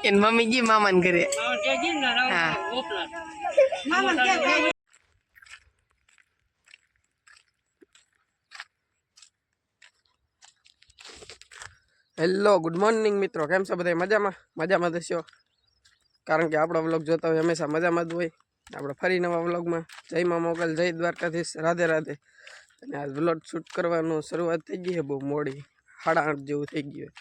N mummy જી મામાન ઘરે હા hello good morning મિત્રો કેમ છો બધા મજામાં થશો કારણ કે આપણો વ્લોગ જોતા હોય હંમેશા મજામાં જ હોય આપણે ફરી નવા વ્લોગમાં જય મા મોગલ જય દ્વારકાધીશ રાધે રાધે અને આ વ્લોગ શૂટ કરવાનું શરૂઆત થઈ ગઈ છે બહુ મોડી 8:30 જેવું થઈ ગયું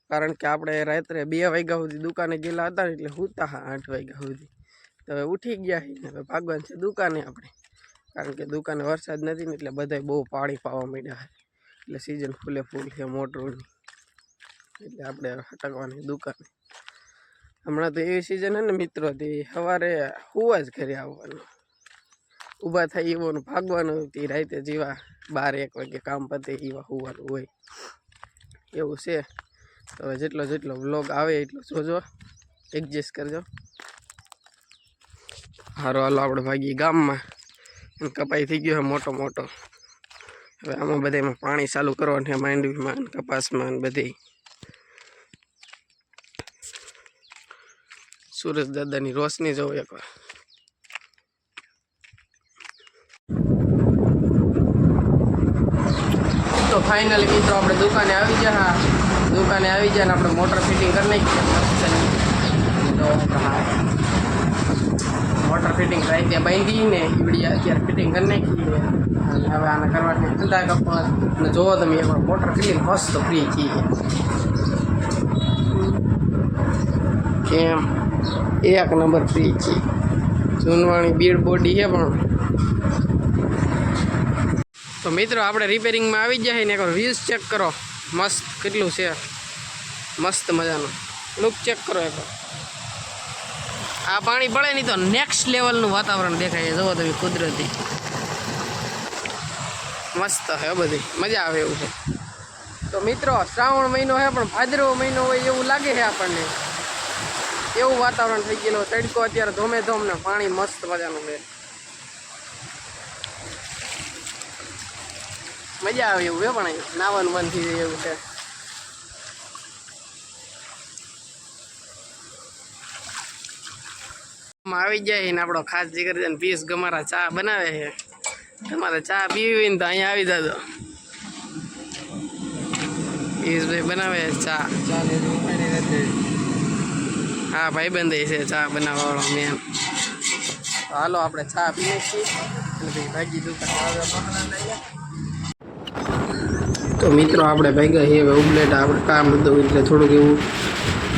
કારણ કે આપણે રાત્રે 2 વાગ્યા સુધી દુકાને ગયેલા હતા એટલે હુતા 8 વાગ્યા સુધી તો હવે ઉઠી ગયા છીએ હવે ભાગવાનું છે દુકાને આપણે કારણ કે દુકાને વરસાદ નથી ને એટલે બધાય બહુ પાણી પાવા માંડ્યા છે એટલે સીઝન ફૂલે ફૂલ છે મોટરની એટલે આપણે હટકવાની દુકાને હમણાં તો એવી સિઝન હે ને મિત્રો તે સવારે હુવા જ ઘરે આવવાનું ઊભા થઈ એવાનું ભાગવાનું તે રાતે જેવા 12-1 વાગે કામ પતે એવા હોવાનું હોય એવું છે તો હવે જેટલો વ્લોગ આવે એટલો જોજો એડજસ્ટ કરજો હારો હાલો આપણે ભાગી ગામમાં કપાઈ થઈ ગયો મોટો હવે આમાં બધામાં પાણી ચાલુ કરવાનું છે માંડવીમાં કપાસમાં બધી सूरज दादा नी रोशनी जो एक बार तो फाइनली मित्रों अपने दुकाने આવી ગયા આપણે મોટર ફિટિંગ કરી નાખી તો મોટર ફિટિંગ રાતે બાંધી ને ઈવડી અત્યારે ફિટિંગ કરી નાખી અને હવે આને કરવાની ધંધા કપાસ ને જોવો તમે એકવાર મોટર કેટલી મસ્ત ફ્રી છે કેમ एक नंबर फ्री थी चूनवाणी बीड बॉडी है तो मित्रों आपणे रिपेरिंग में आई जाए ने व्यूज चेक करो मस्त केटलू है मस्त मजानो लुक चेक करो एक आ पानी पड़े नहीं तो नेक्स्ट लेवल नु वातावरण देखाय जो तमे कुदरती मस्त है बधी मजा आवे एवुं छे तो मित्रों श्रावण महीनो है पण भादरવો महीनो होय एवुं लागे है आपणे એવું વાતાવરણ થઈ ગયેલું તડકો અત્યારે ધોમે ધોમ ને પાણી મસ્ત મજાનું છે મજા આવે એવું પણ નાવાનું મન થઈ જાય એવું છે આવી જાય ને આપણો ખાસ જીગર છે ને પીસ ગમારા ચા બનાવે છે તમારે ચા પીવી હોય ને તો અહીંયા આવી જાજો પીસભાઈ બનાવે ચા हाँ भाई बंदे से चा बनावा मेन हालो अपने चा पीने भागी तो मित्रों आपणे भाग्या है उपलेटा आप काम एट थोड़ुंक एवं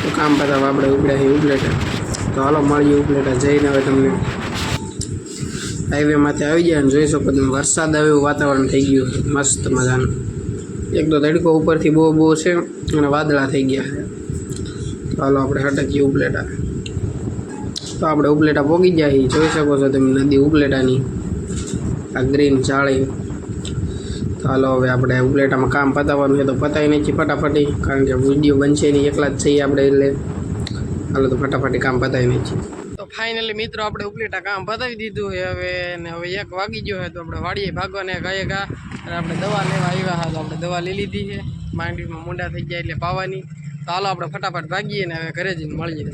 तो काम पता आपणे उपड़े है उपलेटा तो हालो मळीए उपलेटा जईने हवे तमने हाईवे माथे आवी जाए जोई शको तमे वरसाद आवे एवुं वातावरण थई गयुं मस्त मजानुं एक तो तड़को उपरथी बહુ छे अने वादळा थई गया हालो अपने हटकीए उपलेटा तो आपणे उपलेटा पोगी जाए जोई शको छो तमे नदी उपलेटानी आ ग्रीन जाळी तो हालो हवे आपणे उपलेटामां काम पताववानुं छे तो पतावी नाखीए फटाफटी कारण के विडियो बनशे नहीं एकला ज छीए आपणे એટલે हालो तो फटाफटी काम पतावी नाखीए तो फाइनली मित्रों आपणे उपलेटा काम पतावी दीधुं छे हवे ने हवे 1 वागी गयो छे तो आपणे वाડીए भागवाने गयेगा अने आपणे दवा लेवा आव्या हा तो आपणे दवा लई लीधी छे માંડવીમાં મુંડા થઈ ગયા એટલે પાવાની तो हालो આપણે फटाफट भागीए ने हवे घरे जईने मळीए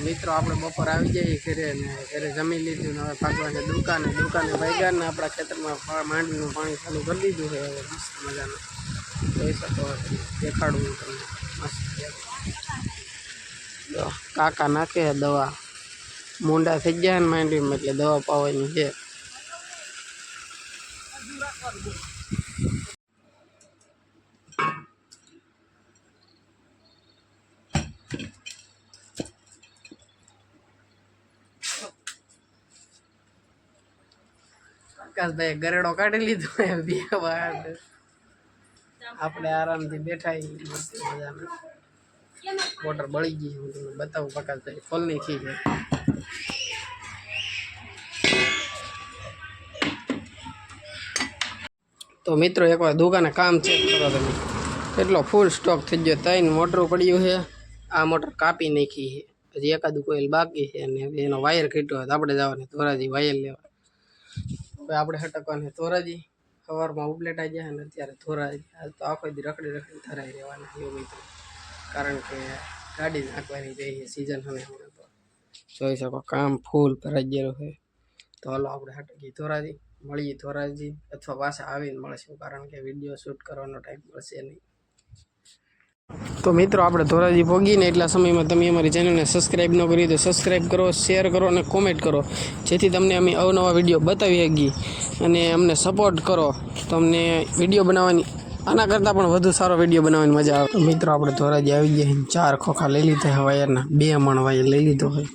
मित्रों आपणे बपोर आवी जाए घरे ने घरे जमी लीधुं ने हवे भागवाने दुकाने भाग्या ने आपणा खेतरमां માંડવીનું पाणी चालू करी दीधुं छे हवे मस्त मजानुं જોઈ શકો દેખાડું તમને મસ્ત કાકા નાખે દવા મુંડા થઈ ગયા ને માંડવીમાં એટલે દવા પાવાની છે આકાશભાઈ ગરેડો કાઢી લીધો બે વાર આપણે આરામથી બેઠા મસ્ત મજાના મોટર બળી ગઈ હું તમને બતાવું પ્રકાશભાઈ ફોલ નહીં થઈ જાય તો મિત્રો એકવાર દુકાને કામ ચેક કરો તમે કેટલો ફૂલ સ્ટોક થઈ ગયો 3 મોટરો પડ્યું છે આ મોટર કાપી નાખી છે હજી એકાદું કોઈલ બાકી છે અને એનો વાયર કાઢ્યો તો આપણે જવાને ધોરાજી વાયર લેવા હવે આપણે હટકવાને ધોરાજી સવારમાં ઉપલેટા ગયા ને અત્યારે ધોરાજી હાલ તો આખો દી રખડી રખડી ધરાઈ રહેવાના એવું મિત્રો કારણ કે ગાડી નાખવાની રહી સિઝન હવે હમણાં તો જોઈ શકો કામ ફૂલ ભરાઈ ગયેલું છે તો હાલો આપણે હટકી ધોરાજી મળીએ ધોરાજી અથવા પાછા આવીને મળશું કારણ કે વિડીયો શૂટ કરવાનો ટાઈમ મળશે નહીં તો મિત્રો આપણે ધોરાજી પહોંચીને એટલા સમયમાં તમે અમારી ચેનલને સબસ્ક્રાઈબ ન કરી તો સબસ્ક્રાઈબ કરો શેર કરો અને કોમેન્ટ કરો જેથી તમને અમે અવનવા વિડીયો બતાવી શકીએ અને અમને સપોર્ટ કરો તો અમને વિડીયો બનાવવાની આના કરતાં પણ વધુ સારો વિડીયો બનાવવાની મજા આવે મિત્રો આપણે ધોરાજી આવી ગયા 4 ખોખા લઈ લીધા છે વાયરના 2 મણ વાયર લઈ લીધો હોય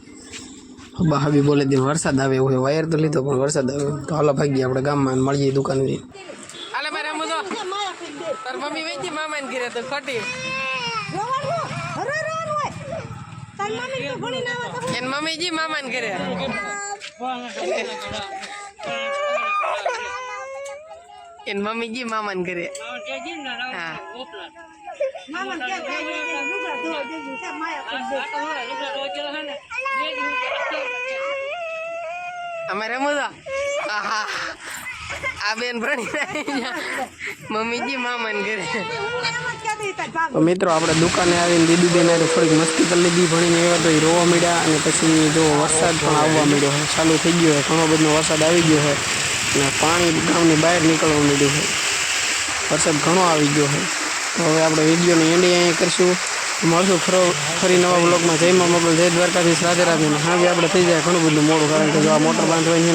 બહાબી બોલે દે વરસાદ આવે એવું હોય વાયર તો લીધો પણ વરસાદ આવે તો હાલો ભાગીએ આપણે ગામમાં મળીએ દુકાનેથી હાલે મારે રમો તો તાર મમ્મી વેચી મામાને ઘરે તો ખટી એન મમ્મી જી મામાને ઘરે એન મમ્મી જી મામાને ઘરે હા અમારે રમુદા આહા આ બેન ભણી મમ્મીજી મામાને ઘરે તો મિત્રો આપણે દુકાને આવીને દીદી બેન થોડીક મસ્તી કરી લીધી ભણીને એવા તો એ રોવા મળ્યા અને પછી જો વરસાદ પણ આવવા મળ્યો છે ચાલુ થઈ ગયો છે ઘણો બધો વરસાદ આવી ગયો છે અને પાણી ગામની બહાર નીકળવા મળ્યું છે વરસાદ ઘણો આવી ગયો છે તો હવે આપણે વિડીયોને એન્ડ અહીંયા કરીશું મળશું ફરી નવા બ્લોગમાં જય મા મોગલ જય દ્વારકાધીશ રાધે રાધે હા આપણે થઈ જાય ઘણું બધું મોડું કારણ કે જો આ મોટર બાંધવાની